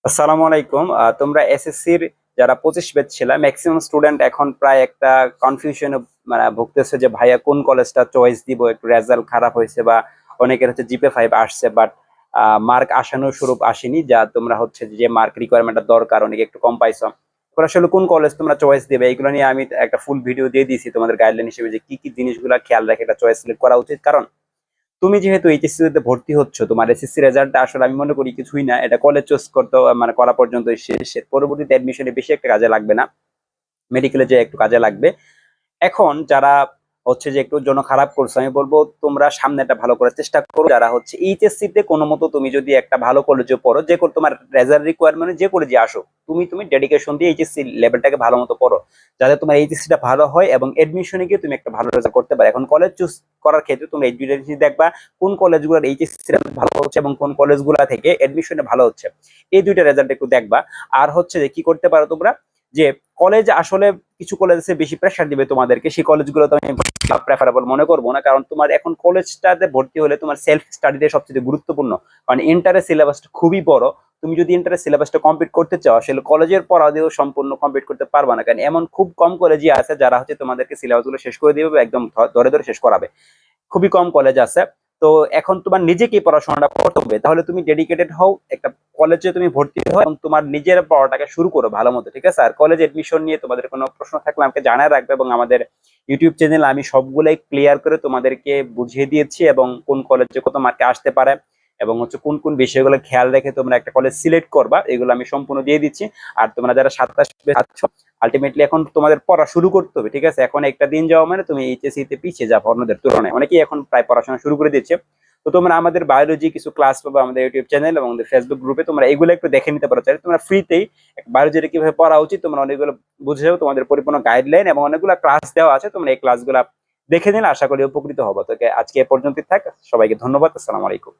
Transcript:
আসসালামু আলাইকুম। তোমরা এসএসসির যারা 25 ব্যাচ ছিল, ম্যাক্সিমাম স্টুডেন্ট এখন প্রায় একটা কনফিউশনে মানে ভুগতেছে যে ভাইয়া কোন কলেজটা চয়েস দিব। একটু রেজাল্ট খারাপ হয়েছে বা অনেকের হচ্ছে জিপে 5 আসছে, বাট মার্ক আশানুর স্বরূপ আসেনি, যা তোমরা হচ্ছে যে মার্ক রিকোয়ারমেন্টটা দরকার অনেকে একটু কম পাইছো। এবার আসলে কোন কলেজ তোমরা চয়েস দিবে এইগুলো নিয়ে আমি একটা ফুল ভিডিও দিয়ে দিয়েছি তোমাদের গাইডলাইন হিসেবে, যে কি কি জিনিসগুলো খেয়াল রেখে এটা চয়েস সিলেক্ট করা উচিত। কারণ তুমি যেহেতু এইচএসসি তে ভর্তি হচ্ছ, তোমার এসএসসি রেজাল্টটা আসলে আমি মনে করি কিছুই না, এটা কলেজ চুজ করতে মানে করা পর্যন্ত শেষ। এর পরবর্তীতে অ্যাডমিশনে বেশি একটা কাজে লাগবে না, মেডিকেলে যে একটু কাজে লাগবে। এখন যারা হচ্ছে যে একটু জন্য খারাপ করছো, আমি বলবো তোমরা সামনেটা ভালো করার চেষ্টা করো। যারা হচ্ছে এইচএসসি তে কোনো মতো তুমি যদি একটা ভালো কলেজে পড়ো, যে তোমার রেজাল্ট রিকোয়ারমেন্ট যে কলেজে আসো, তুমি ডেডিকেশন দিয়ে এইচএসসি লেভেলটাকে ভালো মতো পড়ো, যাতে তোমার এইচএসসি টা ভালো হয় এবং এডমিশনে গিয়ে তুমি একটা ভালো রেজাল্ট করতে পারো। এখন কলেজ চুজ করার ক্ষেত্রে তোমরা এই দুইটা জিনিস দেখবা, কোন কলেজগুলোর এইচএসসি ভালো হচ্ছে এবং কোন কলেজগুলো থেকে এডমিশনে ভালো হচ্ছে, এই দুইটা রেজাল্ট একটু দেখবা। আর হচ্ছে যে কি করতে পারো তোমরা, যে কলেজ আসলে কিছু কলেজ আছে বেশি প্রেশার দিবে তোমাদেরকে, সেই কলেজগুলো তো আমি প্রেফারেবল মনে করবো না। কারণ তোমার এখন কলেজটাতে ভর্তি হলে তোমার সেলফ স্টাডিতে সবচেয়ে গুরুত্বপূর্ণ, কারণ ইন্টারের সিলেবাসটা খুবই বড়। তুমি যদি ইন্টারের সিলেবাসটা কমপ্লিট করতে চাও, আসলে কলেজের পড়া দিয়েও সম্পূর্ণ কমপ্লিট করতে পারবা না, কারণ এমন খুব কম কলেজই আছে যারা হচ্ছে তোমাদেরকে সিলেবাসগুলো শেষ করে দিবে বা একদম ধরে ধরে শেষ করাবে। খুবই কম কলেজ আছে। তো এখন তোমার নিজেকেই পড়াশোনাটা করতে হবে, তাহলে তুমি ডেডিকেটেড হও, একটা কলেজে তুমি ভর্তি হও এবং তোমার নিজের পড়াটাকে শুরু করো ভালো মতো, ঠিক আছে? আর কলেজ এডমিশন নিয়ে তোমাদের কোনো প্রশ্ন থাকলে আমাকে জানায় রাখবে, এবং আমাদের ইউটিউব চ্যানেলে আমি সবগুলাই ক্লিয়ার করে তোমাদেরকে বুঝিয়ে দিয়েছি, এবং কোন কলেজে কত মার্কে আসতে পারে এবং হচ্ছে কোন কোন বিষয়গুলো খেয়াল রেখে তোমরা একটা কলেজ সিলেক্ট করবা, এগুলো আমি সম্পূর্ণ দিয়ে দিচ্ছি। আর তোমরা যারা 27 আছো, আলটিমেটলি এখন তোমাদের পড়া শুরু করতে হবে, ঠিক আছে? এখন একটা দিন যাওয়া মানে তুমি এইচএসসি তে পিছিয়ে যাবো অন্যদের তুলনায়, অনেকেই এখন প্রায় পড়াশোনা শুরু করে দিচ্ছে। তো তোমরা আমাদের বায়োলজি কিছু ক্লাস পাবে আমাদের ইউটিউব চ্যানেল এবং আমাদের ফেসবুক গ্রুপে, তোমরা এগুলো একটু দেখে নিতে পারো। চাইলে তোমরা ফ্রিতেই বায়োলজিটা কিভাবে পড়া উচিত তোমরা অনেকগুলো বুঝে যাও, তোমাদের পরিপূর্ণ গাইডলাইন এবং অনেকগুলো ক্লাস দেওয়া আছে, তোমরা এই ক্লাসগুলো দেখে নিলে আশা করি উপকৃত হবো। তোকে আজকে এ পর্যন্তই থাক, সবাইকে ধন্যবাদ। আসসালামু আলাইকুম।